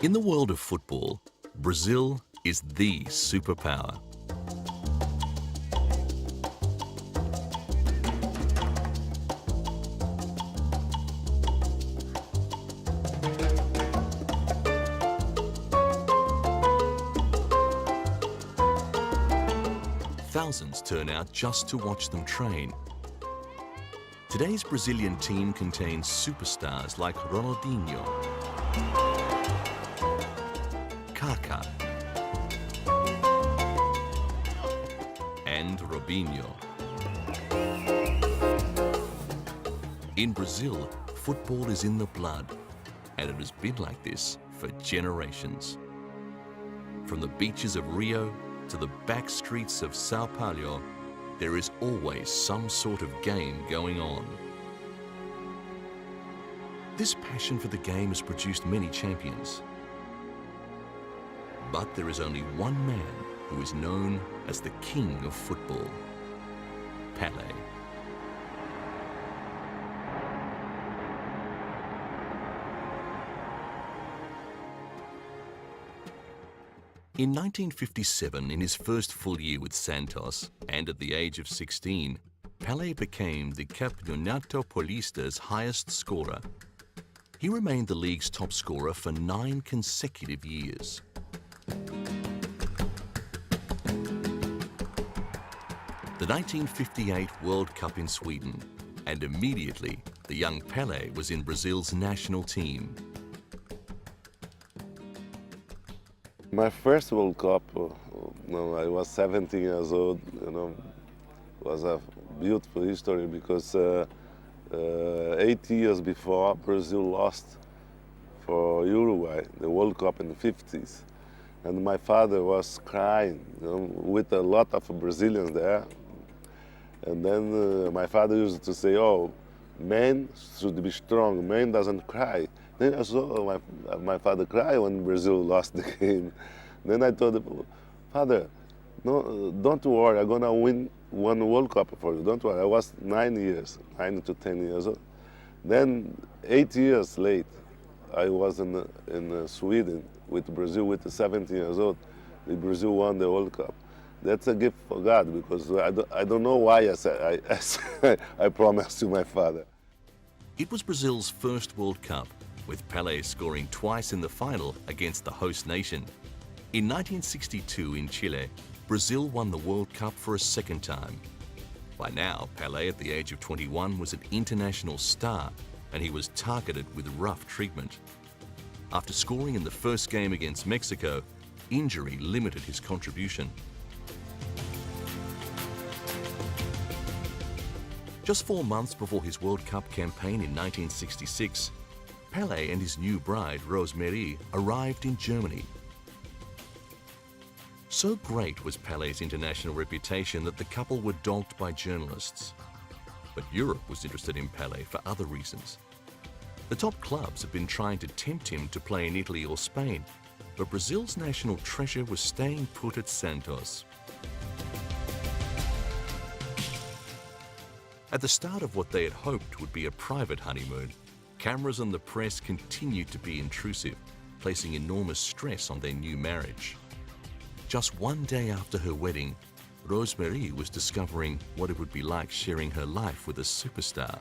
In the world of football, Brazil is the superpower. Thousands turn out just to watch them train. Today's Brazilian team contains superstars like Ronaldinho, Kaká, and Robinho. In Brazil, football is in the blood, and it has been like this for generations. From the beaches of Rio to the back streets of Sao Paulo, there is always some sort of game going on. This passion for the game has produced many champions. But there is only one man who is known as the king of football, Pelé. In 1957, in his first full year with Santos, and at the age of 16, Pelé became the Campeonato Paulista's highest scorer. He remained the league's top scorer for 9 consecutive years. The 1958 World Cup in Sweden, and immediately the young Pelé was in Brazil's national team. My first World Cup, I was 17 years old, was a beautiful history because 8 years before, Brazil lost for Uruguay, the World Cup in the 50s. And my father was crying, with a lot of Brazilians there. And then my father used to say, oh, men should be strong, men doesn't cry. Then I saw my father cry when Brazil lost the game. Then I told him, Father, no, don't worry, I'm gonna win one World Cup for you, don't worry. I was 9 to 10 years old. Then 8 years late, I was in Sweden with Brazil with 17 years old. Brazil won the World Cup. That's a gift for God because I don't know why I promised to my father. It was Brazil's first World Cup, with Pelé scoring twice in the final against the host nation. In 1962 in Chile, Brazil won the World Cup for a second time. By now, Pelé at the age of 21 was an international star, and he was targeted with rough treatment. After scoring in the first game against Mexico, injury limited his contribution. Just 4 months before his World Cup campaign in 1966, Pelé and his new bride, Rosemary, arrived in Germany. So great was Pelé's international reputation that the couple were dogged by journalists. But Europe was interested in Pelé for other reasons. The top clubs had been trying to tempt him to play in Italy or Spain, but Brazil's national treasure was staying put at Santos. At the start of what they had hoped would be a private honeymoon, cameras and the press continued to be intrusive, placing enormous stress on their new marriage. Just one day after her wedding, Rosemary was discovering what it would be like sharing her life with a superstar.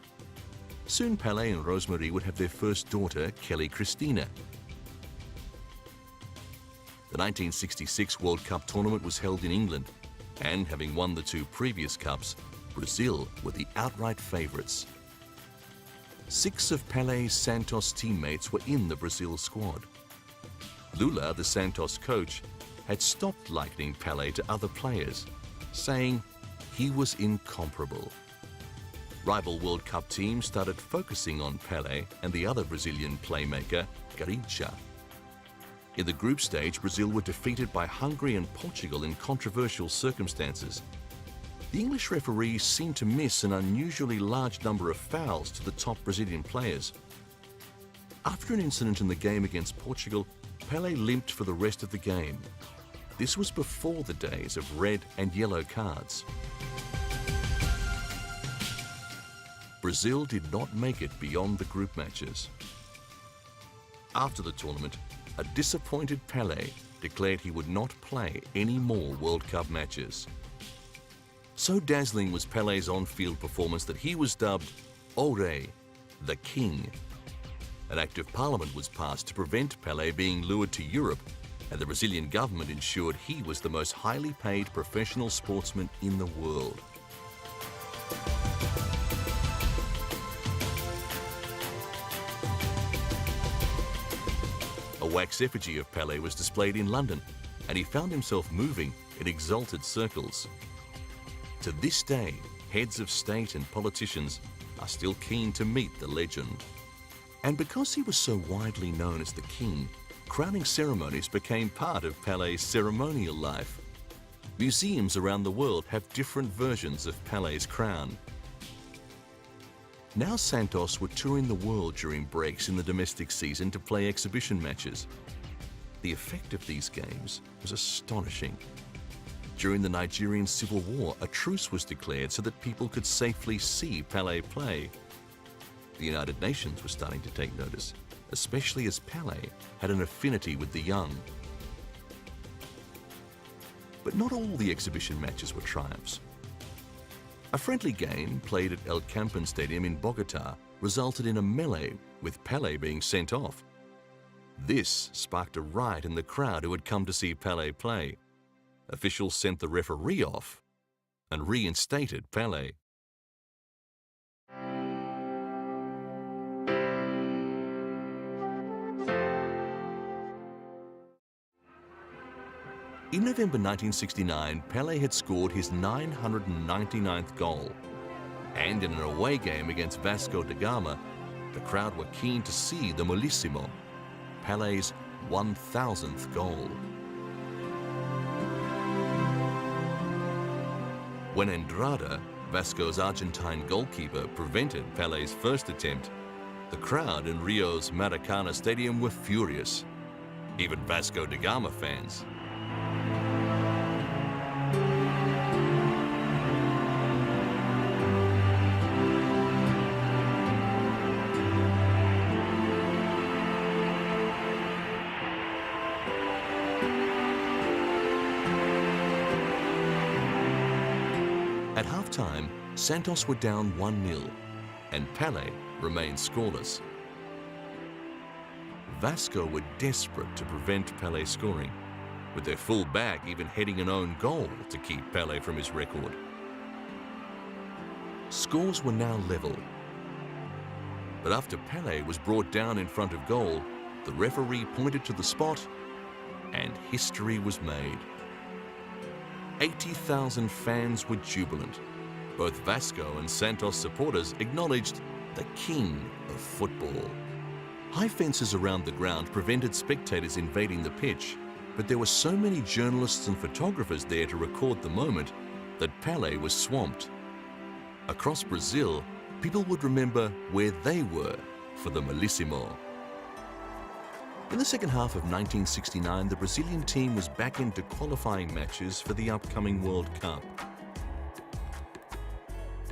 Soon Pelé and Rosemary would have their first daughter, Kelly Christina. The 1966 World Cup tournament was held in England, and having won the 2 previous cups, Brazil were the outright favourites. 6 of Pelé's Santos teammates were in the Brazil squad. Lula, the Santos coach, had stopped likening Pelé to other players, saying he was incomparable. Rival World Cup teams started focusing on Pelé and the other Brazilian playmaker, Garrincha. In the group stage, Brazil were defeated by Hungary and Portugal in controversial circumstances. The English referees seemed to miss an unusually large number of fouls to the top Brazilian players. After an incident in the game against Portugal, Pelé limped for the rest of the game. This was before the days of red and yellow cards. Brazil did not make it beyond the group matches. After the tournament, a disappointed Pele declared he would not play any more World Cup matches. So dazzling was Pele's on-field performance that he was dubbed Ore, the King. An act of parliament was passed to prevent Pele being lured to Europe, and the Brazilian government ensured he was the most highly paid professional sportsman in the world. A wax effigy of Pele was displayed in London, and he found himself moving in exalted circles. To this day, heads of state and politicians are still keen to meet the legend. And because he was so widely known as the King, crowning ceremonies became part of Pele's ceremonial life. Museums around the world have different versions of Pele's crown. Now Santos were touring the world during breaks in the domestic season to play exhibition matches. The effect of these games was astonishing. During the Nigerian Civil War, a truce was declared so that people could safely see Pele play. The United Nations was starting to take notice, especially as Pele had an affinity with the young. But not all the exhibition matches were triumphs. A friendly game played at El Campan Stadium in Bogota resulted in a melee, with Pele being sent off. This sparked a riot in the crowd who had come to see Pele play. Officials sent the referee off and reinstated Pele. In November 1969, Pele had scored his 999th goal. And in an away game against Vasco da Gama, the crowd were keen to see the Molissimo, Pele's 1000th goal. When Andrada, Vasco's Argentine goalkeeper, prevented Pele's first attempt, the crowd in Rio's Maracana Stadium were furious, even Vasco da Gama fans. At half-time, Santos were down 1-0, and Pele remained scoreless. Vasco were desperate to prevent Pele scoring, with their full back even heading an own goal to keep Pele from his record. Scores were now level. But after Pele was brought down in front of goal, the referee pointed to the spot, and history was made. 80,000 fans were jubilant. Both Vasco and Santos supporters acknowledged the king of football. High fences around the ground prevented spectators invading the pitch, but there were so many journalists and photographers there to record the moment that Pele was swamped. Across Brazil, people would remember where they were for the Molissimo. In the second half of 1969, the Brazilian team was back into qualifying matches for the upcoming World Cup.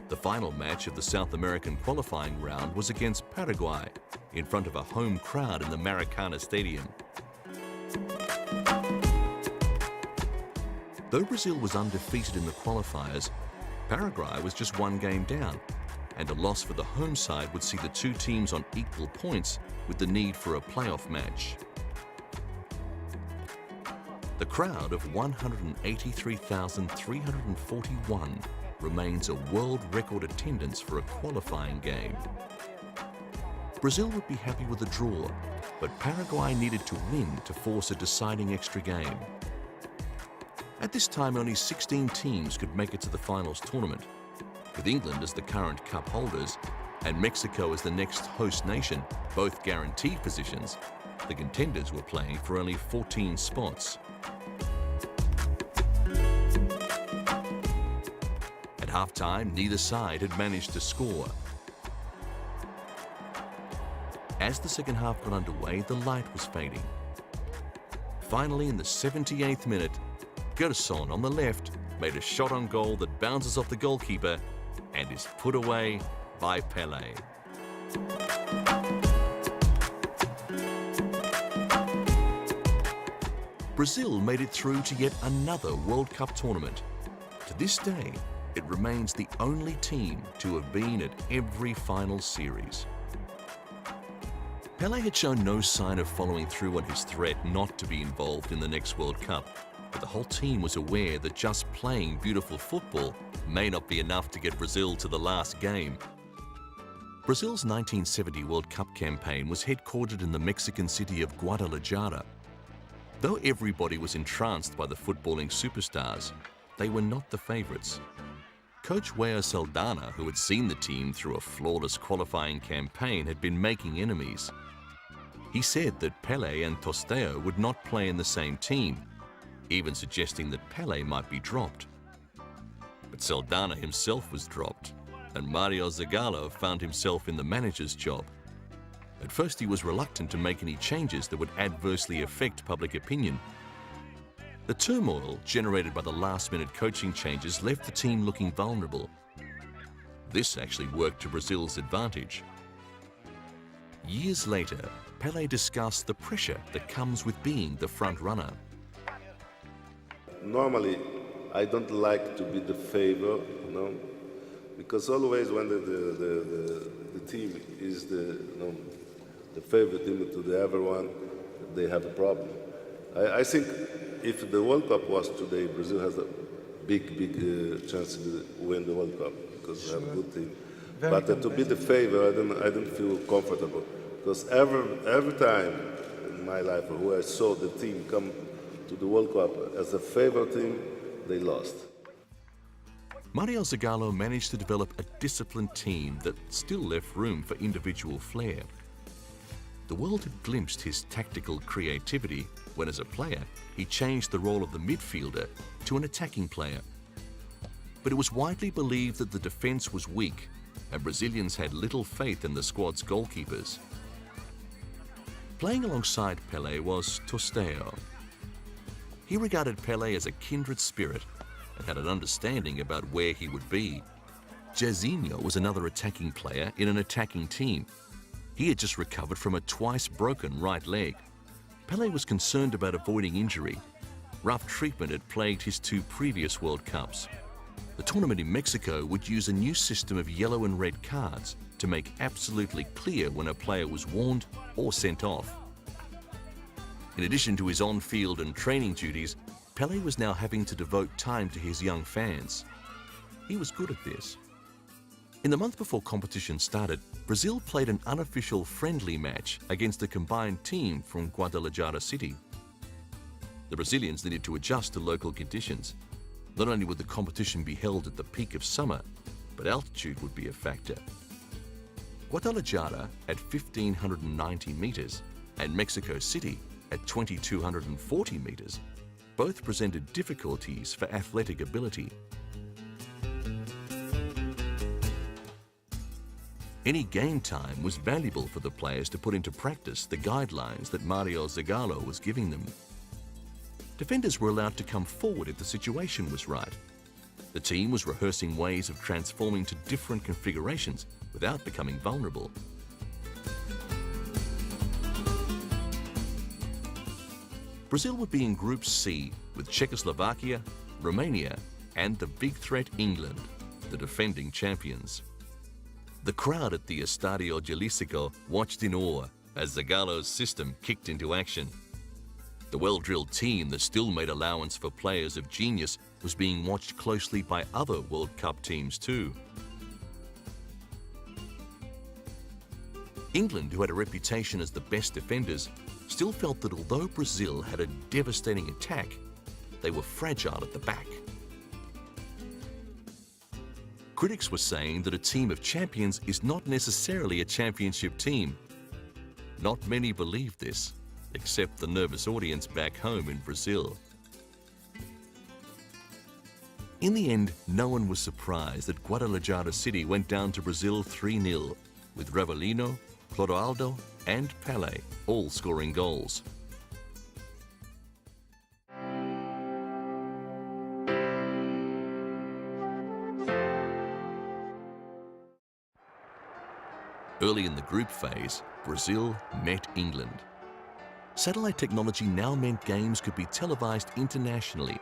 The final match of the South American qualifying round was against Paraguay, in front of a home crowd in the Maracana Stadium. Though Brazil was undefeated in the qualifiers, Paraguay was just one game down, and a loss for the home side would see the two teams on equal points with the need for a playoff match. The crowd of 183,341 remains a world record attendance for a qualifying game. Brazil would be happy with a draw, but Paraguay needed to win to force a deciding extra game. At this time, only 16 teams could make it to the finals tournament, with England as the current cup holders and Mexico as the next host nation, both guaranteed positions. The contenders were playing for only 14 spots. At halftime, neither side had managed to score. As the second half got underway, the light was fading. Finally, in the 78th minute, Gerson on the left made a shot on goal that bounces off the goalkeeper and is put away by Pele. Brazil made it through to yet another World Cup tournament. To this day, it remains the only team to have been at every final series. Pelé had shown no sign of following through on his threat not to be involved in the next World Cup, but the whole team was aware that just playing beautiful football may not be enough to get Brazil to the last game. Brazil's 1970 World Cup campaign was headquartered in the Mexican city of Guadalajara. Though everybody was entranced by the footballing superstars, they were not the favourites. Coach João Saldanha, who had seen the team through a flawless qualifying campaign, had been making enemies. He said that Pelé and Tostão would not play in the same team, even suggesting that Pelé might be dropped. But Saldanha himself was dropped, and Mario Zagallo found himself in the manager's job. At first he was reluctant to make any changes that would adversely affect public opinion. The turmoil generated by the last-minute coaching changes left the team looking vulnerable. This actually worked to Brazil's advantage. Years later, Pelé discussed the pressure that comes with being the front runner. Normally, I don't like to be the favor, because always when the team is the favorite team to the everyone, they have a problem. I think if the World Cup was today, Brazil has a big chance to win the World Cup because they have a good team. But to be the favor, I don't feel comfortable because every time in my life where I saw the team come to the World Cup as a favorite team, they lost. Mario Zagallo managed to develop a disciplined team that still left room for individual flair. The world had glimpsed his tactical creativity when, as a player, he changed the role of the midfielder to an attacking player. But it was widely believed that the defence was weak, and Brazilians had little faith in the squad's goalkeepers. Playing alongside Pelé was Tostão. He regarded Pelé as a kindred spirit and had an understanding about where he would be. Jairzinho was another attacking player in an attacking team. He had just recovered from a twice broken right leg. Pelé was concerned about avoiding injury. Rough treatment had plagued his two previous World Cups. The tournament in Mexico would use a new system of yellow and red cards to make absolutely clear when a player was warned or sent off. In addition to his on-field and training duties, Pelé was now having to devote time to his young fans. He was good at this. In the month before competition started, Brazil played an unofficial friendly match against a combined team from Guadalajara city. The Brazilians needed to adjust to local conditions. Not only would the competition be held at the peak of summer, but altitude would be a factor. Guadalajara at 1,590 meters and Mexico City at 2,240 meters both presented difficulties for athletic ability. Any game time was valuable for the players to put into practice the guidelines that Mario Zagallo was giving them. Defenders were allowed to come forward if the situation was right. The team was rehearsing ways of transforming to different configurations without becoming vulnerable. Brazil would be in Group C with Czechoslovakia, Romania, and the big threat England, the defending champions. The crowd at the Estadio Jalisco watched in awe as Zagallo's system kicked into action. The well-drilled team that still made allowance for players of genius was being watched closely by other World Cup teams too. England, who had a reputation as the best defenders, still felt that although Brazil had a devastating attack, they were fragile at the back. Critics were saying that a team of champions is not necessarily a championship team. Not many believed this, except the nervous audience back home in Brazil. In the end, no one was surprised that Guadalajara City went down to Brazil 3-0, with Rivelino, Clodoaldo, and Pelé all scoring goals. Early in the group phase, Brazil met England. Satellite technology now meant games could be televised internationally.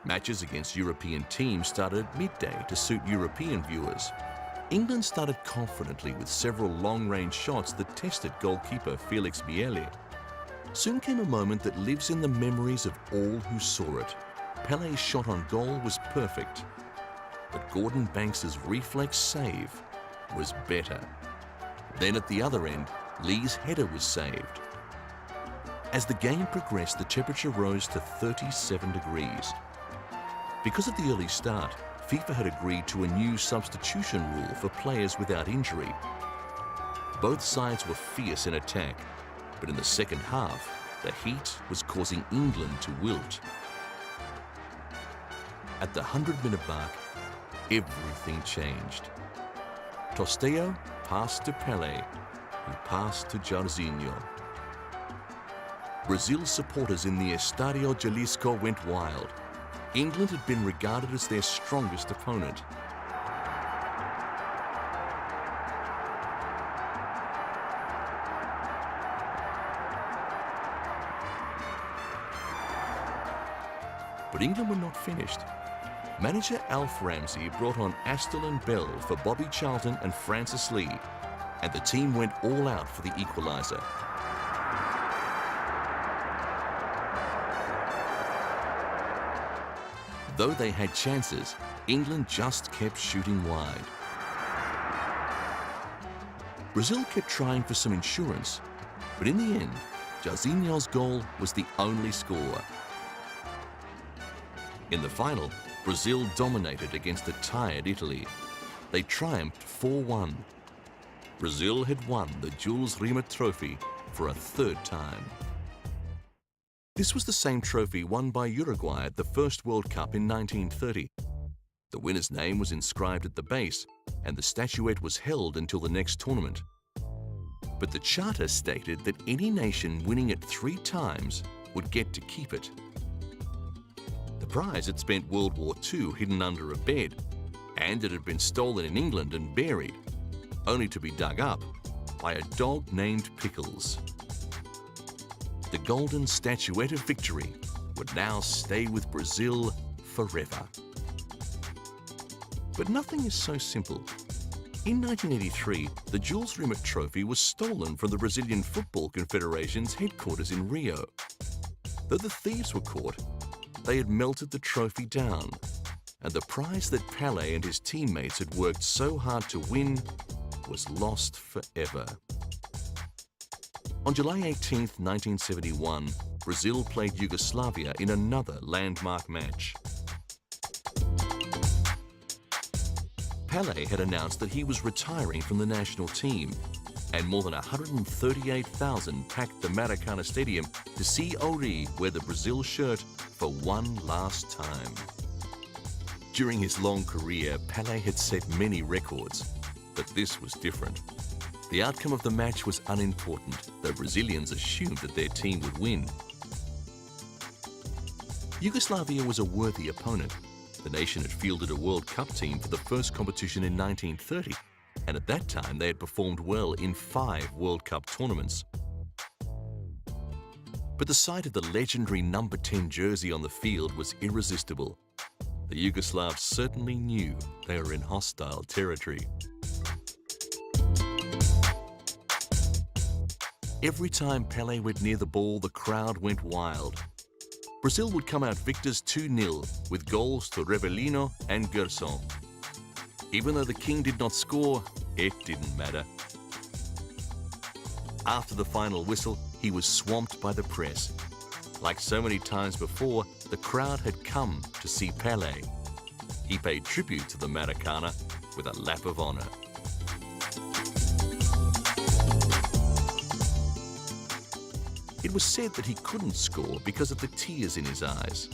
Matches against European teams started at midday to suit European viewers. England started confidently with several long-range shots that tested goalkeeper Felix Miele. Soon came a moment that lives in the memories of all who saw it. Pelé's shot on goal was perfect, but Gordon Banks's reflex save was better. Then at the other end, Lee's header was saved. As the game progressed, the temperature rose to 37 degrees. Because of the early start, FIFA had agreed to a new substitution rule for players without injury. Both sides were fierce in attack, but in the second half, the heat was causing England to wilt. At the 100-minute mark, everything changed. Tosteo passed to Pele, who passed to Jairzinho. Brazil's supporters in the Estadio Jalisco went wild. England had been regarded as their strongest opponent. But England were not finished. Manager Alf Ramsey brought on Astle and Bell for Bobby Charlton and Francis Lee, and the team went all out for the equaliser. Though they had chances, England just kept shooting wide. Brazil kept trying for some insurance, but in the end, Jairzinho's goal was the only score. In the final, Brazil dominated against a tired Italy. They triumphed 4-1. Brazil had won the Jules Rimet Trophy for a third time. This was the same trophy won by Uruguay at the first World Cup in 1930. The winner's name was inscribed at the base, and the statuette was held until the next tournament. But the charter stated that any nation winning it 3 times would get to keep it. The prize had spent World War II hidden under a bed, and it had been stolen in England and buried, only to be dug up by a dog named Pickles. The golden statuette of victory would now stay with Brazil forever. But nothing is so simple. In 1983, the Jules Rimet Trophy was stolen from the Brazilian Football Confederation's headquarters in Rio. Though the thieves were caught, they had melted the trophy down, and the prize that Pelé and his teammates had worked so hard to win was lost forever. On July 18, 1971, Brazil played Yugoslavia in another landmark match. Pelé had announced that he was retiring from the national team, and more than 138,000 packed the Maracana Stadium to see Ori wear the Brazil shirt for one last time. During his long career, Pelé had set many records, but this was different. The outcome of the match was unimportant, though Brazilians assumed that their team would win. Yugoslavia was a worthy opponent. The nation had fielded a World Cup team for the first competition in 1930, and at that time they had performed well in 5 World Cup tournaments. But the sight of the legendary number 10 jersey on the field was irresistible. The Yugoslavs certainly knew they were in hostile territory. Every time Pelé went near the ball, the crowd went wild. Brazil would come out victors 2-0 with goals to Revellino and Gerson. Even though the king did not score, it didn't matter. After the final whistle, he was swamped by the press. Like so many times before, the crowd had come to see Pelé. He paid tribute to the Maracana with a lap of honor. It was said that he couldn't score because of the tears in his eyes.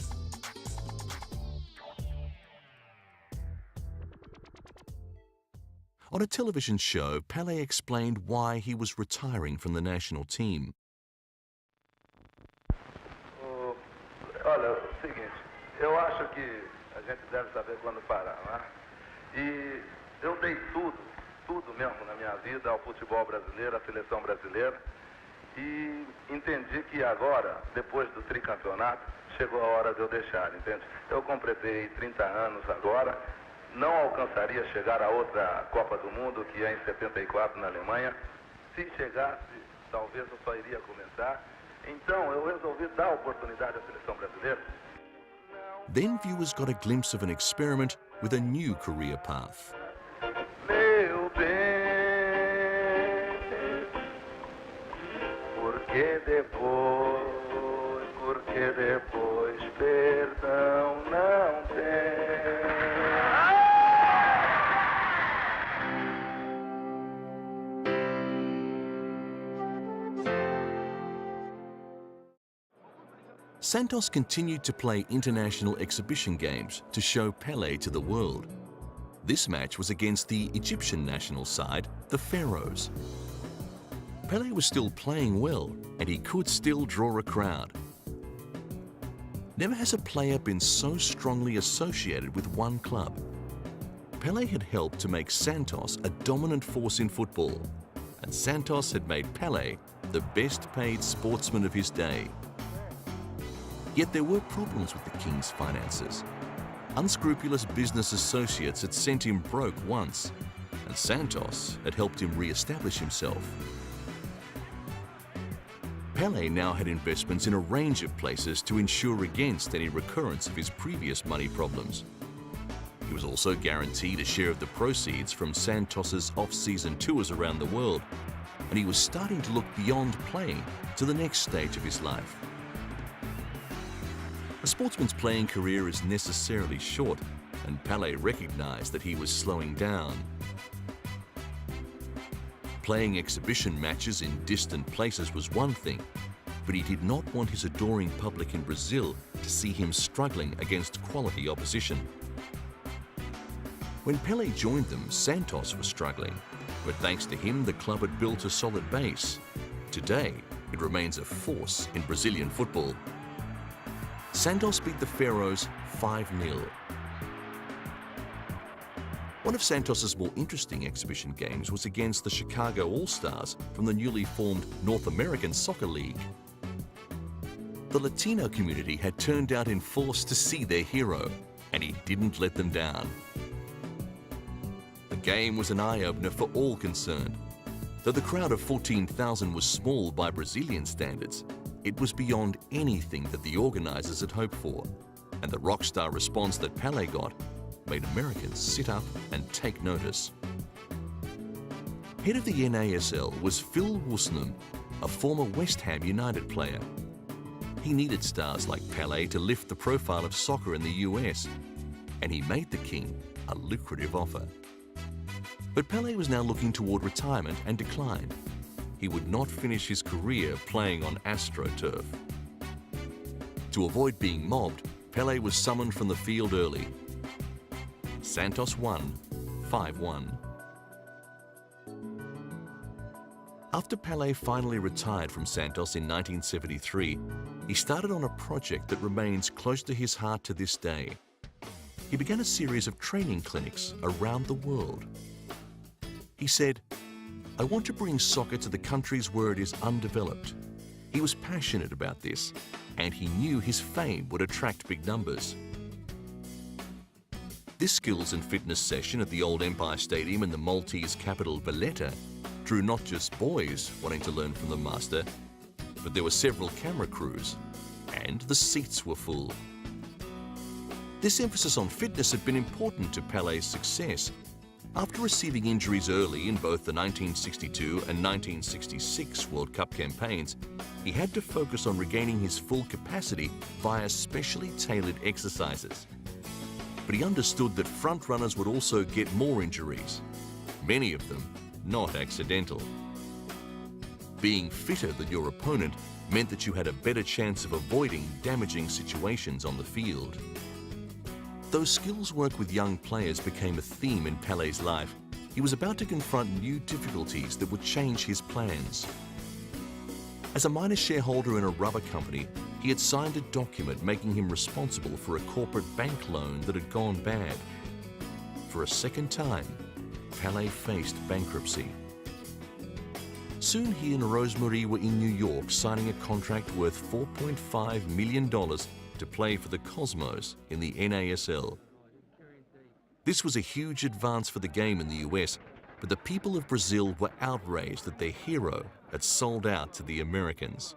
On a television show, Pelé explained why he was retiring from the national team. Olha, é o seguinte, eu acho que a gente deve saber quando parar, né? E eu dei tudo mesmo na minha vida ao futebol brasileiro, à seleção brasileira. E entendi que agora, depois do tricampeonato, chegou a hora de eu deixar, entende? Eu completei 30 anos agora, não alcançaria chegar a outra Copa do Mundo, que é em 74 na Alemanha. Se chegasse, talvez eu só iria começar. Então eu resolvi dar oportunidade à seleção brasileira. Then viewers got a glimpse of an experiment with a new career path. Meu bem, porque depois perdão não tem. Santos continued to play international exhibition games to show Pelé to the world. This match was against the Egyptian national side, the Pharaohs. Pelé was still playing well and he could still draw a crowd. Never has a player been so strongly associated with one club. Pelé had helped to make Santos a dominant force in football, and Santos had made Pelé the best paid sportsman of his day. Yet there were problems with the king's finances. Unscrupulous business associates had sent him broke once, and Santos had helped him re-establish himself. Pelé now had investments in a range of places to ensure against any recurrence of his previous money problems. He was also guaranteed a share of the proceeds from Santos's off-season tours around the world, and he was starting to look beyond playing to the next stage of his life. A sportsman's playing career is necessarily short, and Pelé recognized that he was slowing down. Playing exhibition matches in distant places was one thing, but he did not want his adoring public in Brazil to see him struggling against quality opposition. When Pelé joined them, Santos was struggling, but thanks to him, the club had built a solid base. Today, it remains a force in Brazilian football. Santos beat the Pharaohs 5-0. One of Santos's more interesting exhibition games was against the Chicago All-Stars from the newly formed North American Soccer League. The Latino community had turned out in force to see their hero, and he didn't let them down. The game was an eye-opener for all concerned. Though the crowd of 14,000 was small by Brazilian standards, it was beyond anything that the organizers had hoped for, and the rockstar response that Pelé got made Americans sit up and take notice. Head of the NASL was Phil Woosnam, a former West Ham United player. He needed stars like Pelé to lift the profile of soccer in the US, and he made the king a lucrative offer. But Pelé was now looking toward retirement and decline. He would not finish his career playing on AstroTurf. To avoid being mobbed, Pelé was summoned from the field early. Santos won 5-1. After Pelé finally retired from Santos in 1973, he started on a project that remains close to his heart to this day. He began a series of training clinics around the world. He said, "I want to bring soccer to the countries where it is undeveloped." He was passionate about this, and he knew his fame would attract big numbers. This skills and fitness session at the old Empire Stadium in the Maltese capital Valletta drew not just boys wanting to learn from the master, but there were several camera crews, and the seats were full. This emphasis on fitness had been important to Pelé's success. After receiving injuries early in both the 1962 and 1966 World Cup campaigns, he had to focus on regaining his full capacity via specially tailored exercises. But he understood that front-runners would also get more injuries, many of them not accidental. Being fitter than your opponent meant that you had a better chance of avoiding damaging situations on the field. Though skills work with young players became a theme in Pelé's life, he was about to confront new difficulties that would change his plans. As a minor shareholder in a rubber company, he had signed a document making him responsible for a corporate bank loan that had gone bad. For a second time, Pelé faced bankruptcy. soon he and Rosemary were in New York signing a contract worth $4.5 million to play for the Cosmos in the NASL. This was a huge advance for the game in the US, but the people of Brazil were outraged that their hero had sold out to the Americans.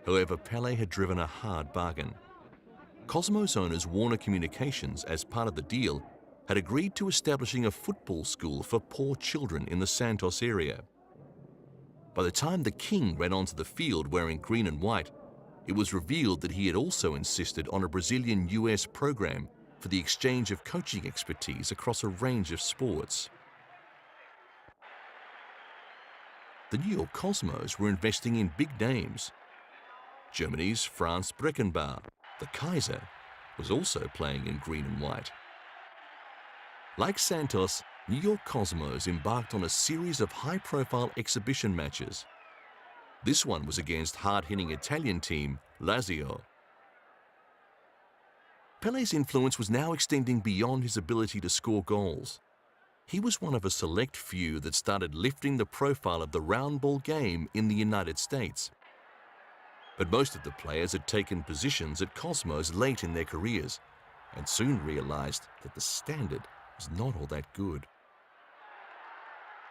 However, Pelé had driven a hard bargain. Cosmos owners Warner Communications, as part of the deal, had agreed to establishing a football school for poor children in the Santos area. By the time the king ran onto the field wearing green and white, it was revealed that he had also insisted on a Brazilian-US program for the exchange of coaching expertise across a range of sports. The New York Cosmos were investing in big names. Germany's Franz Beckenbauer, the Kaiser, was also playing in green and white. Like Santos, New York Cosmos embarked on a series of high-profile exhibition matches. This one was against hard-hitting Italian team Lazio. Pelé's influence was now extending beyond his ability to score goals. He was one of a select few that started lifting the profile of the round ball game in the United States. But most of the players had taken positions at Cosmos late in their careers and soon realized that the standard was not all that good.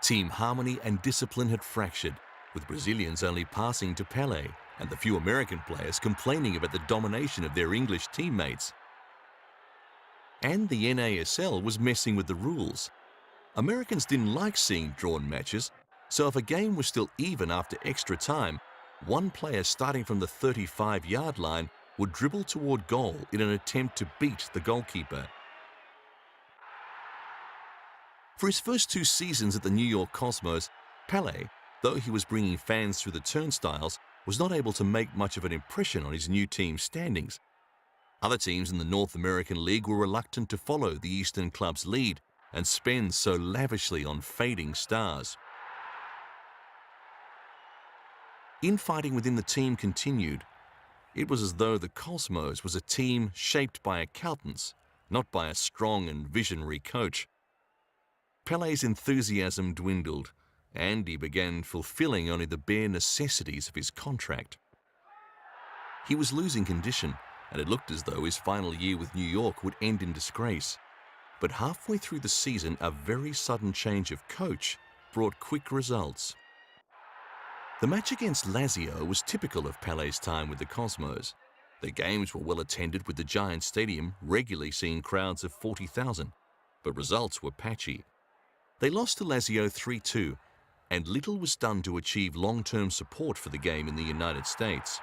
Team harmony and discipline had fractured, with Brazilians only passing to Pelé and the few American players complaining about the domination of their English teammates. And the NASL was messing with the rules. Americans didn't like seeing drawn matches, so if a game was still even after extra time, one player starting from the 35-yard line would dribble toward goal in an attempt to beat the goalkeeper. For his first 2 seasons at the New York Cosmos, Pelé, though he was bringing fans through the turnstiles, was not able to make much of an impression on his new team's standings. Other teams in the North American League were reluctant to follow the Eastern club's lead and spend so lavishly on fading stars. Infighting within the team continued. It was as though the Cosmos was a team shaped by accountants, not by a strong and visionary coach. Pelé's enthusiasm dwindled, and he began fulfilling only the bare necessities of his contract. He was losing condition, and it looked as though his final year with New York would end in disgrace. But halfway through the season, a very sudden change of coach brought quick results. The match against Lazio was typical of Pelé's time with the Cosmos. Their games were well attended, with the giant stadium regularly seeing crowds of 40,000, but results were patchy. They lost to Lazio 3-2, and little was done to achieve long-term support for the game in the United States.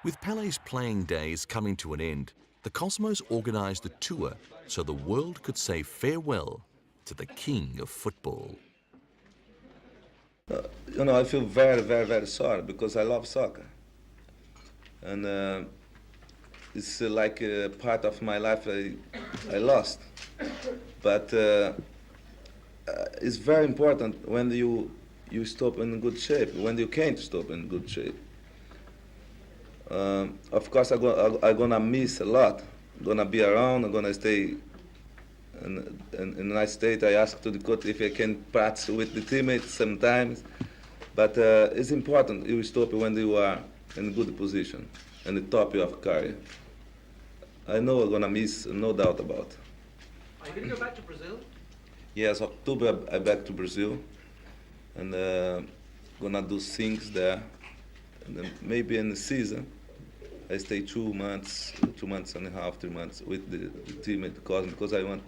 With Pelé's playing days coming to an end, the Cosmos organized a tour so the world could say farewell to the king of football. I feel very, very, very sorry because I love soccer. And it's like a part of my life I lost. But it's very important when you stop in good shape, when you can't stop in good shape. Of course, I'm gonna miss a lot. I'm gonna be around. I'm gonna stay in a nice state. I asked to the coach if I can practice with the teammates sometimes. But it's important you stop when you are in a good position, in the top of your career. I know I'm gonna miss, no doubt about it. Are you gonna go back to Brazil? Yes, October I'm back to Brazil, and gonna do things there. And then maybe in the season, I stay 2 months, 2 months and a half, 3 months with the team at the Cosmos because I want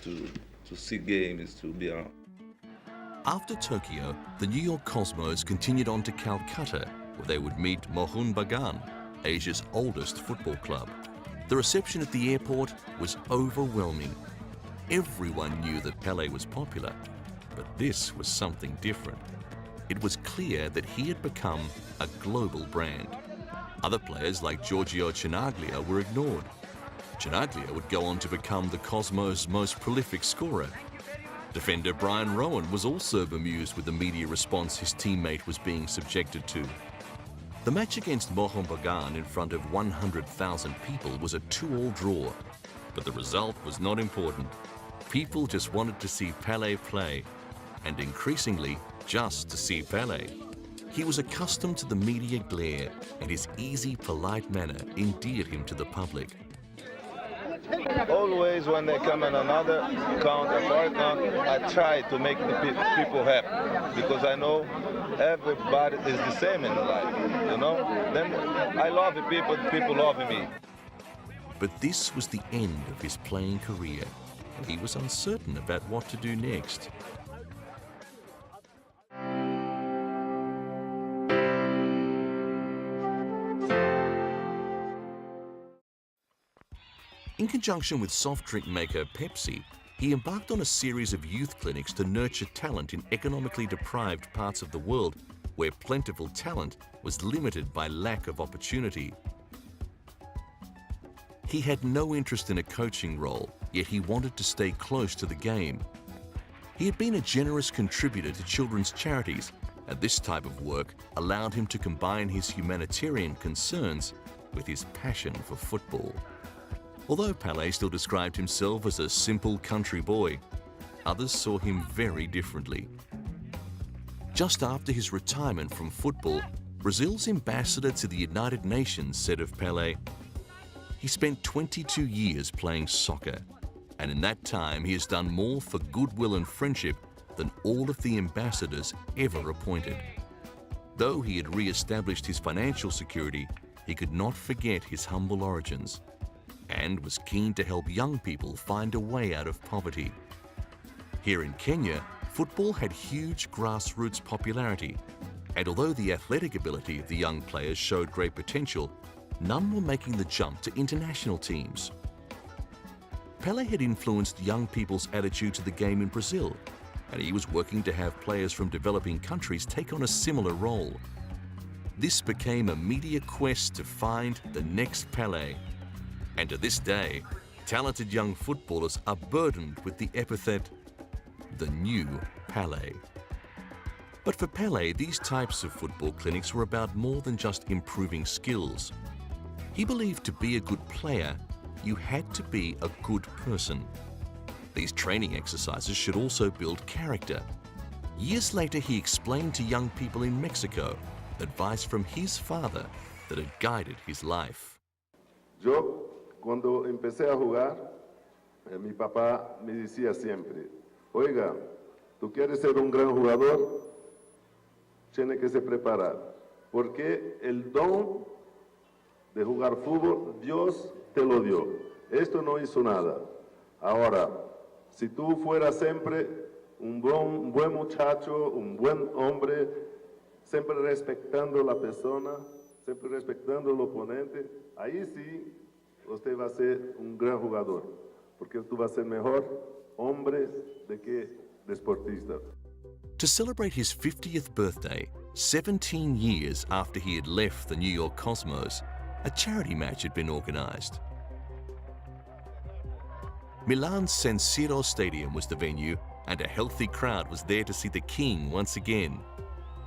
to see games, to be around. After Tokyo, the New York Cosmos continued on to Calcutta, where they would meet Mohun Bagan, Asia's oldest football club. The reception at the airport was overwhelming. Everyone knew that Pelé was popular, but this was something different. It was clear that he had become a global brand. Other players like Giorgio Chinaglia were ignored. Chinaglia would go on to become the Cosmos' most prolific scorer. Defender Brian Rowan was also bemused with the media response his teammate was being subjected to. The match against Mohun Bagan in front of 100,000 people was a 2-2 draw, but the result was not important. People just wanted to see Pelé play, and increasingly just to see Pelé. He was accustomed to the media glare, and his easy, polite manner endeared him to the public. Always when they come in another country, foreign country, I try to make the people happy, because I know everybody is the same in life, you know? Then I love the people love me. But this was the end of his playing career, and he was uncertain about what to do next. In conjunction with soft drink maker Pepsi, he embarked on a series of youth clinics to nurture talent in economically deprived parts of the world where plentiful talent was limited by lack of opportunity. He had no interest in a coaching role, yet he wanted to stay close to the game. He had been a generous contributor to children's charities, and this type of work allowed him to combine his humanitarian concerns with his passion for football. Although Pelé still described himself as a simple country boy, others saw him very differently. Just after his retirement from football, Brazil's ambassador to the United Nations said of Pelé, "He spent 22 years playing soccer, and in that time he has done more for goodwill and friendship than all of the ambassadors ever appointed." Though he had re-established his financial security, he could not forget his humble origins, and was keen to help young people find a way out of poverty. Here in Kenya, football had huge grassroots popularity, and although the athletic ability of the young players showed great potential, none were making the jump to international teams. Pelé had influenced young people's attitude to the game in Brazil, and he was working to have players from developing countries take on a similar role. This became a media quest to find the next Pelé. And to this day, talented young footballers are burdened with the epithet, the new Pelé. But for Pelé, these types of football clinics were about more than just improving skills. He believed to be a good player, you had to be a good person. These training exercises should also build character. Years later, he explained to young people in Mexico advice from his father that had guided his life. Yo, cuando empecé a jugar, mi papá me decía siempre, oiga, tú quieres ser un gran jugador, tienes que se preparar, porque el don de jugar fútbol, Dios te lo dio. Esto no hizo nada. Ahora, si tú fueras siempre un buen muchacho, un buen hombre, siempre respetando la persona, siempre respetando el oponente, ahí sí usted va a ser un gran jugador, porque tú vas a ser mejor hombre de que deportista. To celebrate his 50th birthday, 17 years after he had left the New York Cosmos, a charity match had been organized. Milan's San Siro Stadium was the venue, and a healthy crowd was there to see the king once again.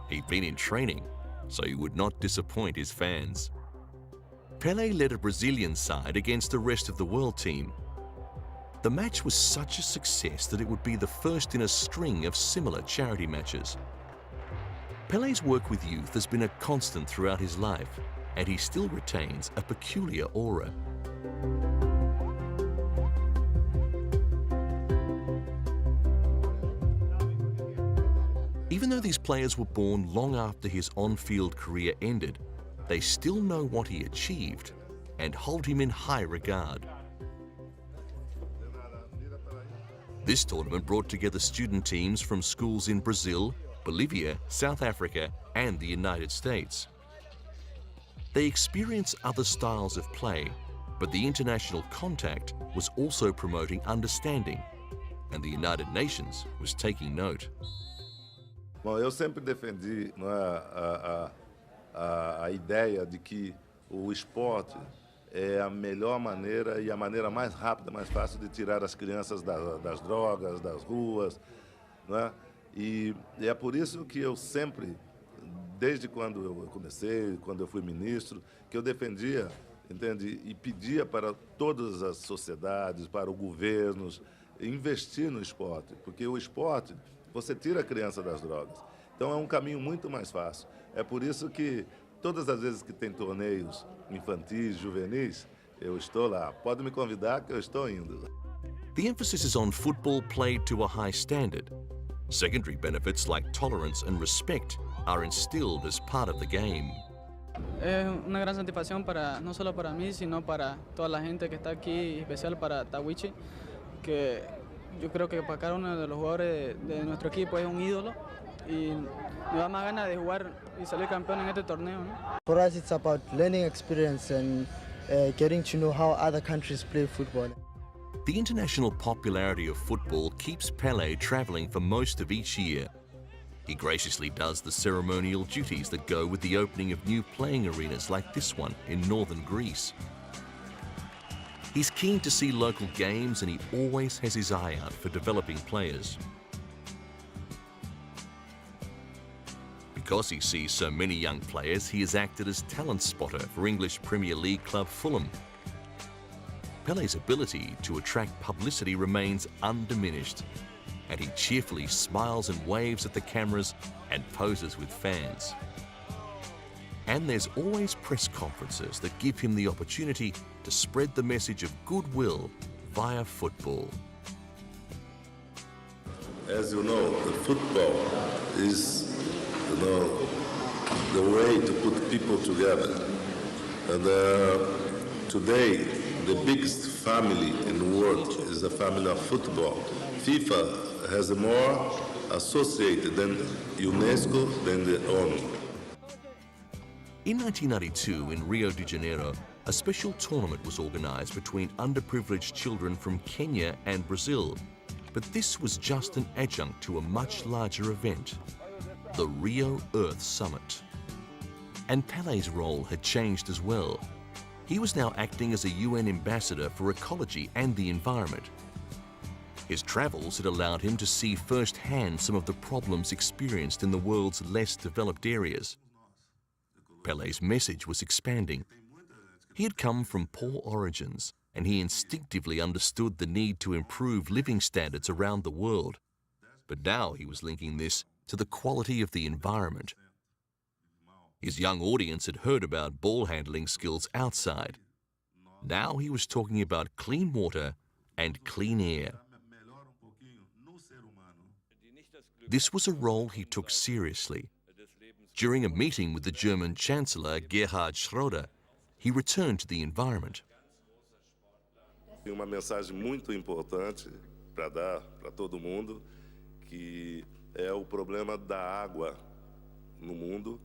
He'd been in training, so he would not disappoint his fans. Pelé led a Brazilian side against the rest of the world team. The match was such a success that it would be the first in a string of similar charity matches. Pelé's work with youth has been a constant throughout his life, and he still retains a peculiar aura. Even though these players were born long after his on-field career ended, they still know what he achieved and hold him in high regard. This tournament brought together student teams from schools in Brazil, Bolivia, South Africa, and the United States. They experienced other styles of play, but the international contact was also promoting understanding, and the United Nations was taking note. Bom, eu sempre defendi, não é, a ideia de que o esporte é a melhor maneira e a maneira mais rápida, mais fácil de tirar as crianças das drogas, das ruas, não é? E é por isso que eu sempre, desde quando eu comecei, quando eu fui ministro, que eu defendia, entende, e pedia para todas as sociedades, para os governos, investir no esporte, porque o esporte, você tira a criança das drogas. Então é um caminho muito mais fácil. É por isso que todas as vezes que tem torneios infantis, juvenis, eu estou lá. Pode me convidar que eu estou indo. The emphasis is on football played to a high standard. Secondary benefits like tolerance and respect are instilled as part of the game. Es una gran satisfacción para, no solo para mí, sino para toda la gente que está aquí, especial para Tawichi, que yo creo que para cada uno de los jugadores de nuestro equipo es un ídolo y me da más ganas de jugar y salir campeón en este torneo, ¿no? For us, it's about learning experience and getting to know how other countries play football. The international popularity of football keeps Pele traveling for most of each year. He graciously does the ceremonial duties that go with the opening of new playing arenas like this one in northern Greece. He's keen to see local games and he always has his eye out for developing players. Because he sees so many young players, he has acted as talent spotter for English Premier League club Fulham. Pele's ability to attract publicity remains undiminished, and he cheerfully smiles and waves at the cameras and poses with fans. And there's always press conferences that give him the opportunity to spread the message of goodwill via football. As you know, the football is, the way to put people together. And today, the biggest family in the world is the family of football. FIFA has more associated than UNESCO than the ONU. In 1992, in Rio de Janeiro, a special tournament was organized between underprivileged children from Kenya and Brazil. But this was just an adjunct to a much larger event, the Rio Earth Summit. And Pele's role had changed as well. He was now acting as a UN ambassador for ecology and the environment. His travels had allowed him to see firsthand some of the problems experienced in the world's less developed areas. Pele's message was expanding. He had come from poor origins, and he instinctively understood the need to improve living standards around the world. But now he was linking this to the quality of the environment. His young audience had heard about ball handling skills outside. Now he was talking about clean water and clean air. This was a role he took seriously. During a meeting with the German Chancellor Gerhard Schröder, he returned to the environment. Tem uma mensagem muito importante para dar para todo mundo, que é o problema da água no mundo.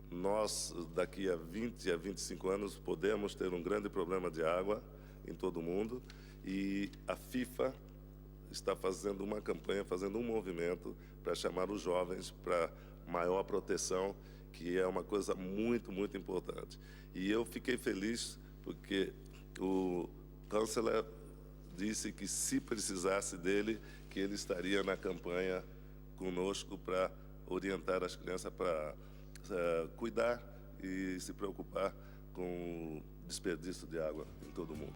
Nós, daqui a 20 a 25 anos, podemos ter um grande problema de água em todo o mundo. E a FIFA está fazendo uma campanha, fazendo um movimento para chamar os jovens para maior proteção, que é uma coisa muito, muito importante. E eu fiquei feliz porque o chanceler disse que se precisasse dele, que ele estaria na campanha conosco para orientar as crianças para cuidar e se preocupar com o desperdício de água em todo o mundo.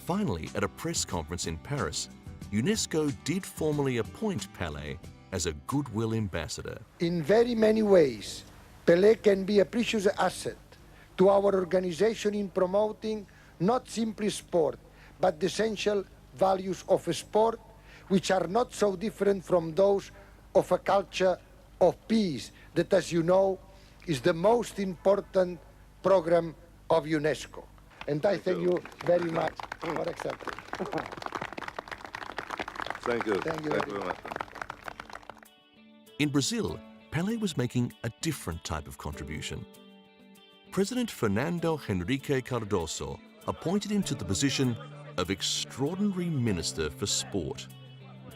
Finally, at a press conference in Paris, UNESCO did formally appoint Pele as a goodwill ambassador. In very many ways, Pelé can be a precious asset to our organization in promoting not simply sport, but the essential values of a sport, which are not so different from those of a culture of peace, that, as you know, is the most important program of UNESCO. And I thank you very much for accepting. Thank you. Thank you very much. In Brazil, Pele was making a different type of contribution. President Fernando Henrique Cardoso appointed him to the position of Extraordinary Minister for Sport.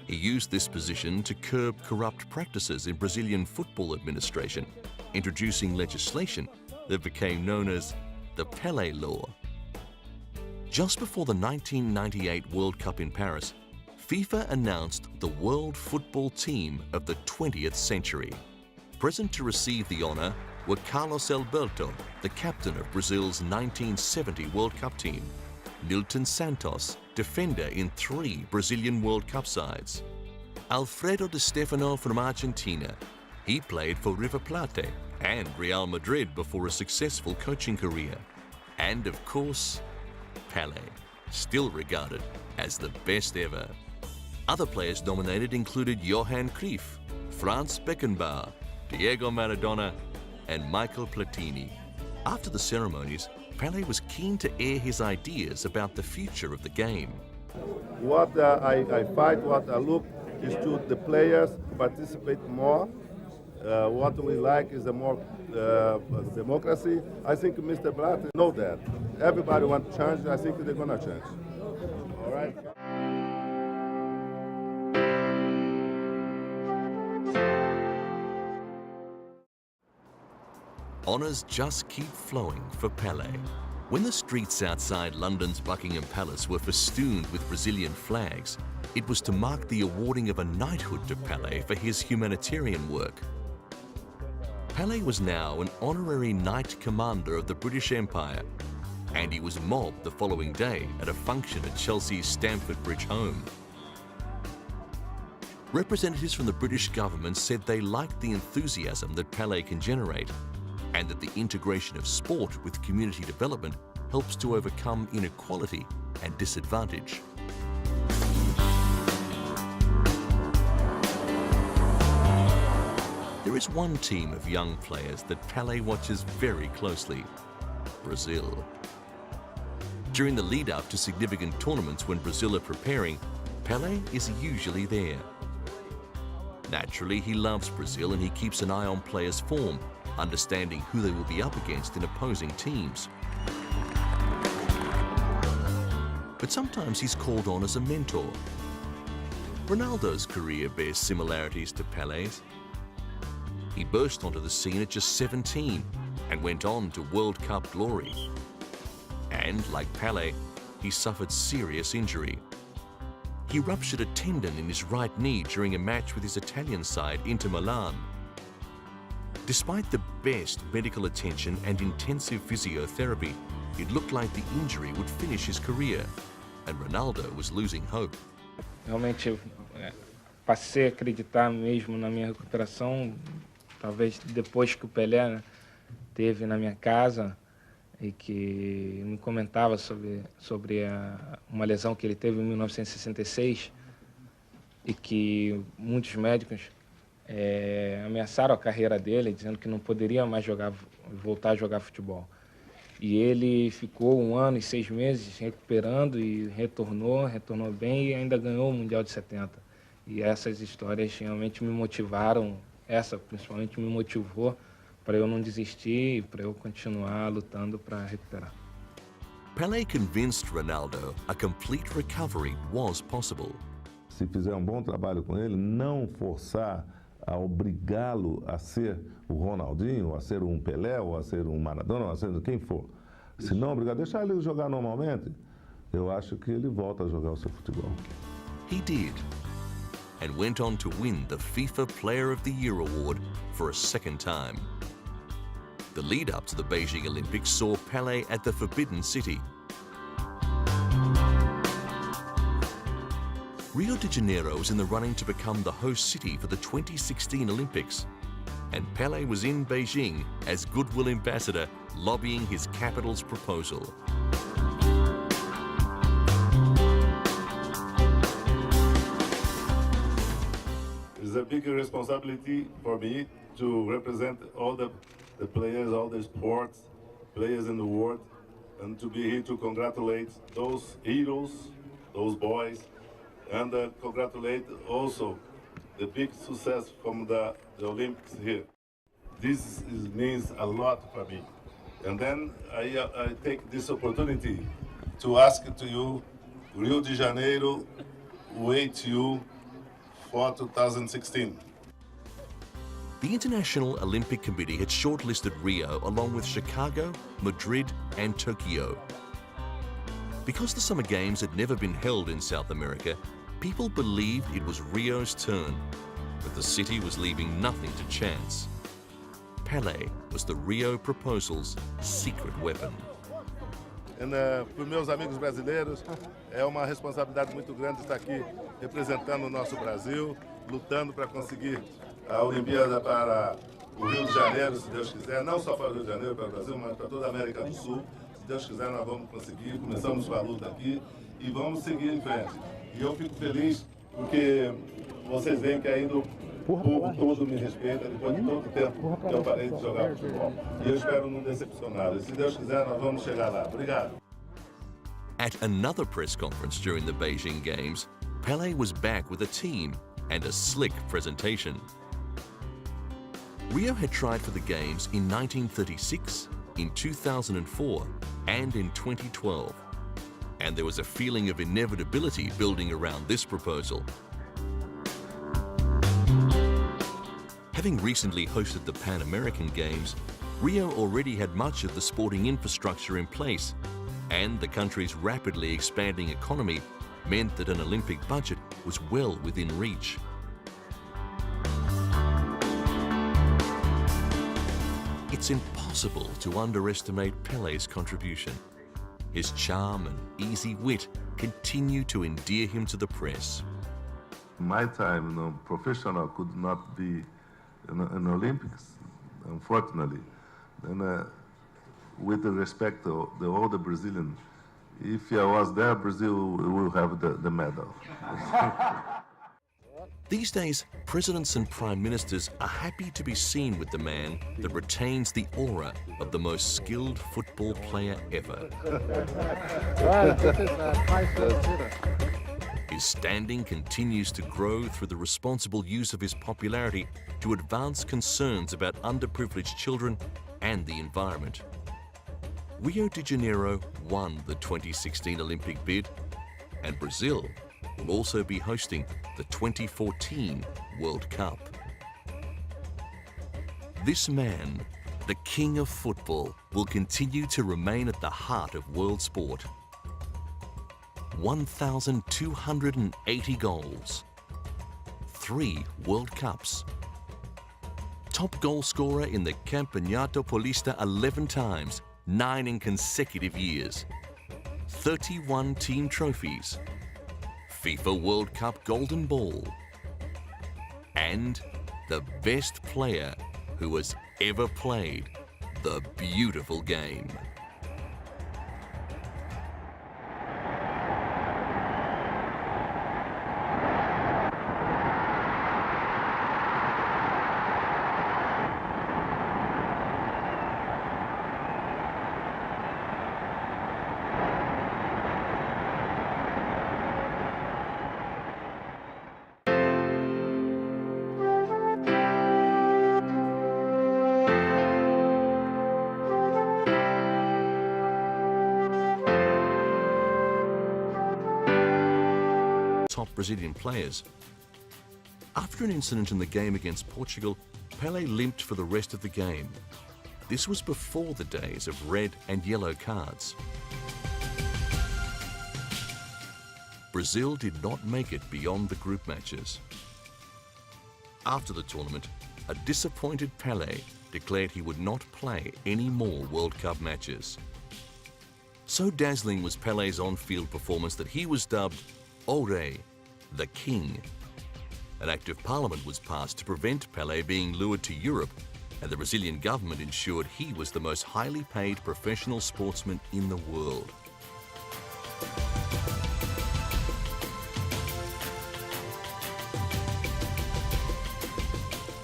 He used this position to curb corrupt practices in Brazilian football administration, introducing legislation that became known as the Pele Law. Just before the 1998 World Cup in Paris, FIFA announced the World Football Team of the 20th century. Present to receive the honor were Carlos Alberto, the captain of Brazil's 1970 World Cup team, Nilton Santos, defender in 3 Brazilian World Cup sides. Alfredo Di Stefano from Argentina. He played for River Plate and Real Madrid before a successful coaching career. And of course, Pele, still regarded as the best ever. Other players nominated included Johan Cruyff, Franz Beckenbauer, Diego Maradona, and Michael Platini. After the ceremonies, Pele was keen to air his ideas about the future of the game. What I fight, what I look is to the players participate more. What we like is a more democracy. I think Mr. Blatt know that. Everybody wants to change. I think they're going to change. All right. Honours just keep flowing for Pele. When the streets outside London's Buckingham Palace were festooned with Brazilian flags, it was to mark the awarding of a knighthood to Pele for his humanitarian work. Pele was now an honorary Knight Commander of the British Empire, and he was mobbed the following day at a function at Chelsea's Stamford Bridge home. Representatives from the British government said they liked the enthusiasm that Pele can generate, and that the integration of sport with community development helps to overcome inequality and disadvantage. There is one team of young players that Pele watches very closely: Brazil. During the lead-up to significant tournaments when Brazil are preparing, Pele is usually there. Naturally, he loves Brazil and he keeps an eye on players' form, understanding who they will be up against in opposing teams. But sometimes he's called on as a mentor. Ronaldo's career bears similarities to Pele's. He burst onto the scene at just 17 and went on to World Cup glory. And, like Pele, he suffered serious injury. He ruptured a tendon in his right knee during a match with his Italian side, Inter Milan. Despite the best medical attention and intensive physiotherapy, it looked like the injury would finish his career, and Ronaldo was losing hope. Realmente passei a acreditar mesmo na minha recuperação, talvez depois que o Pelé, né, teve na minha casa e que me comentava sobre uma lesão que ele teve em 1966 e que muitos médicos ameaçaram a carreira dele, dizendo que não poderia mais voltar a jogar futebol. E ele ficou 1 ano e 6 meses recuperando e retornou bem e ainda ganhou o Mundial de 70. E essas histórias realmente me motivaram, essa principalmente me motivou para eu não desistir e para eu continuar lutando para recuperar. Pele convinced Ronaldo a complete recovery was possible. Se fizer bom trabalho com ele, não forçar a obrigá-lo a ser o Ronaldinho, a ser um Pelé, ou a ser um Maradona, ou a ser quem for. Se não obrigar, deixar ele jogar normalmente, eu acho que ele volta a jogar o seu futebol. He did, and went on to win the FIFA Player of the Year award for a second time. The lead-up to the Beijing Olympics saw Pele at the Forbidden City. Rio de Janeiro was in the running to become the host city for the 2016 Olympics, and Pele was in Beijing as goodwill ambassador lobbying his capital's proposal. It's a big responsibility for me to represent all the players, all the sports, players in the world, and to be here to congratulate those heroes, those boys, and congratulate also the big success from the Olympics here. This means a lot for me. And then I take this opportunity to ask to you, Rio de Janeiro waits you for 2016. The International Olympic Committee had shortlisted Rio along with Chicago, Madrid, and Tokyo. Because the Summer Games had never been held in South America, people believed it was Rio's turn, but the city was leaving nothing to chance. Pele was the Rio proposal's secret weapon. Para os meus amigos brasileiros, é uma responsabilidade muito grande estar aqui representando o nosso Brasil, lutando para conseguir a Olimpíada para o Rio de Janeiro, se Deus quiser, não só para o Rio de Janeiro, para o Brasil, mas para toda a América do Sul. Se Deus quiser, nós vamos conseguir. Começamos com a luta aqui e vamos seguir em frente. E eu fico feliz porque vocês veem que ainda o povo todo me respeita depois de todo tempo que eu parei de jogar futebol. E eu espero não decepcioná-los. E se Deus quiser, nós vamos chegar lá. Obrigado. At another press conference during the Beijing Games, Pelé was back with a team and a slick presentation. Rio had tried for the Games in 1936, in 2004, and in 2012. And there was a feeling of inevitability building around this proposal. Having recently hosted the Pan American Games, Rio already had much of the sporting infrastructure in place, and the country's rapidly expanding economy meant that an Olympic budget was well within reach. It's impossible to underestimate Pelé's contribution. His charm and easy wit continue to endear him to the press. My time, professional could not be in Olympics, unfortunately. And with the respect to all the Brazilians, if I was there, Brazil will have the medal. These days, presidents and prime ministers are happy to be seen with the man that retains the aura of the most skilled football player ever. His standing continues to grow through the responsible use of his popularity to advance concerns about underprivileged children and the environment. Rio de Janeiro won the 2016 Olympic bid, and Brazil will also be hosting the 2014 World Cup. This man, the king of football, will continue to remain at the heart of world sport. 1,280 goals, 3 World Cups, top goal scorer in the Campeonato Paulista 11 times, 9 in consecutive years, 31 team trophies, FIFA World Cup Golden Ball, and the best player who has ever played the beautiful game. Top Brazilian players. After an incident in the game against Portugal, Pelé limped for the rest of the game. This was before the days of red and yellow cards. Brazil did not make it beyond the group matches. After the tournament, a disappointed Pelé declared he would not play any more World Cup matches. So dazzling was Pelé's on-field performance that he was dubbed Ore, the King. An act of parliament was passed to prevent Pelé being lured to Europe, and the Brazilian government ensured he was the most highly paid professional sportsman in the world.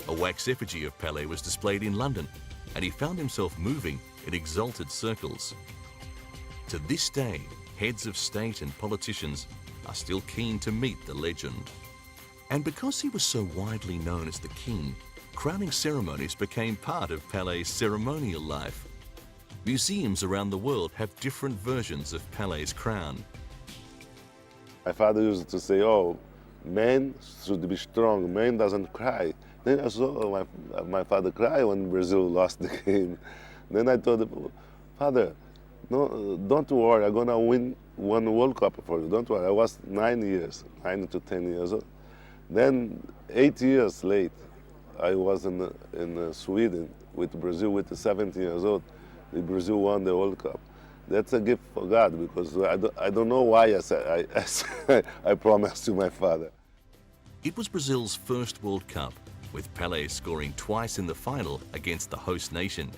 A wax effigy of Pelé was displayed in London, and he found himself moving in exalted circles. To this day, heads of state and politicians are still keen to meet the legend. And because he was so widely known as the king, crowning ceremonies became part of Pelé's ceremonial life. Museums around the world have different versions of Pelé's crown. My father used to say, oh, man should be strong, man doesn't cry. Then I saw my father cry when Brazil lost the game. Then I told him, Father, no, don't worry, I'm gonna win one World Cup for you, don't worry. I was 9 to 10 years old. Then 8 years late, I was in Sweden with Brazil with 17 years old. Brazil won the World Cup. that's a gift for God, because I don't know why I promised to my father. It was Brazil's first World Cup, with Pelé scoring twice in the final against the host nation.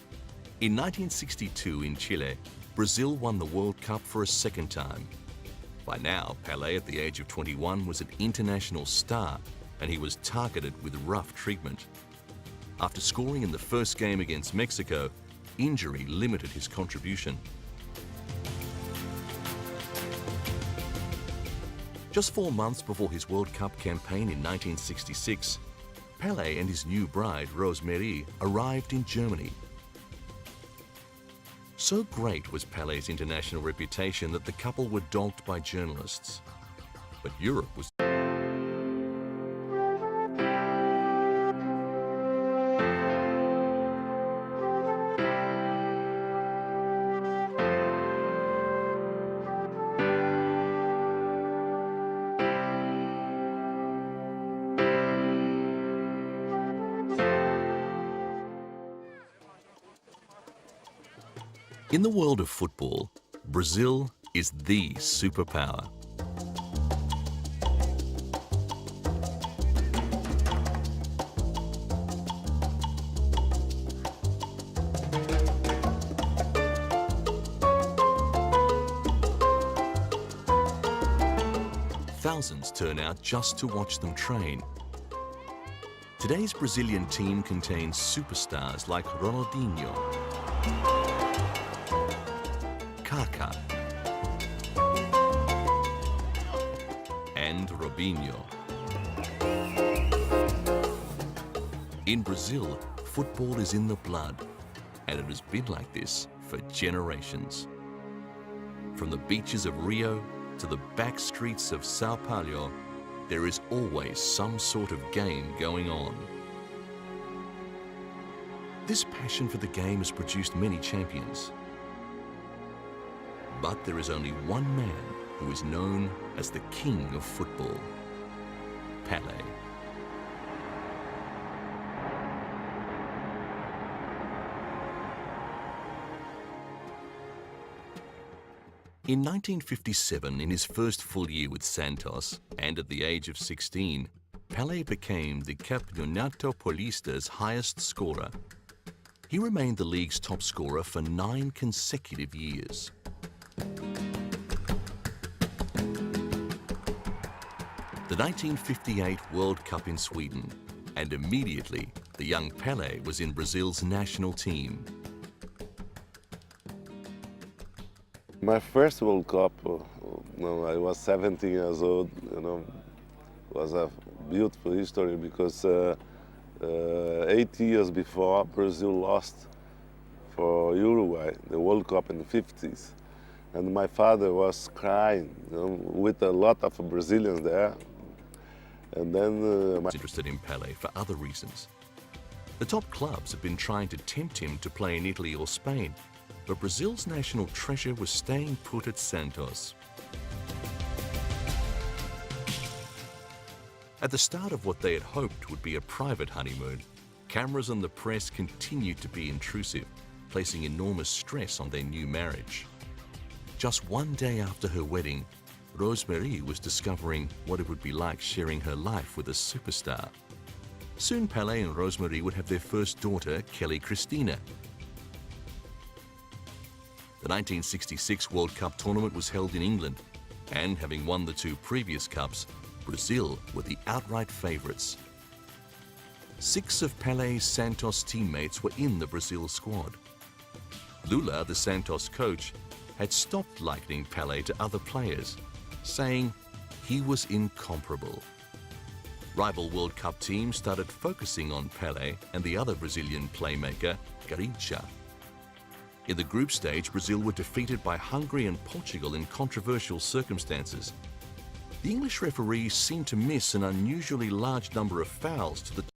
In 1962 in Chile, Brazil won the World Cup for a second time. By now, Pelé, at the age of 21, was an international star, and he was targeted with rough treatment. After scoring in the first game against Mexico, injury limited his contribution. Just 4 months before his World Cup campaign in 1966, Pelé and his new bride, Rosemary, arrived in Germany. So great was Pelé's international reputation that the couple were dogged by journalists. But Europe was... In the world of football, Brazil is the superpower. Thousands turn out just to watch them train. Today's Brazilian team contains superstars like Ronaldinho, Kaká, and Robinho. In Brazil, football is in the blood, and it has been like this for generations. From the beaches of Rio to the back streets of Sao Paulo, there is always some sort of game going on. This passion for the game has produced many champions. But there is only one man who is known as the king of football, Pelé. In 1957, in his first full year with Santos, and at the age of 16, Pelé became the Campeonato Paulista's highest scorer. He remained the league's top scorer for 9 consecutive years. The 1958 World Cup in Sweden, and immediately the young Pelé was in Brazil's national team. My first World Cup, I was 17 years old, was a beautiful history because 8 years before, Brazil lost for Uruguay, the World Cup in the 50s. And my father was crying, with a lot of Brazilians there. And then I was interested in Pelé for other reasons. The top clubs had been trying to tempt him to play in Italy or Spain, but Brazil's national treasure was staying put at Santos. At the start of what they had hoped would be a private honeymoon, cameras and the press continued to be intrusive, placing enormous stress on their new marriage. Just one day after her wedding, Rosemary was discovering what it would be like sharing her life with a superstar. Soon Pelé and Rosemary would have their first daughter, Kelly Cristina. The 1966 World Cup tournament was held in England, and having won the 2 previous cups, Brazil were the outright favourites. 6 of Pelé's Santos teammates were in the Brazil squad. Lula, the Santos coach, had stopped likening Pelé to other players, saying he was incomparable. Rival World Cup teams started focusing on Pelé and the other Brazilian playmaker, Garrincha. In the group stage, Brazil were defeated by Hungary and Portugal in controversial circumstances. The English referees seemed to miss an unusually large number of fouls to the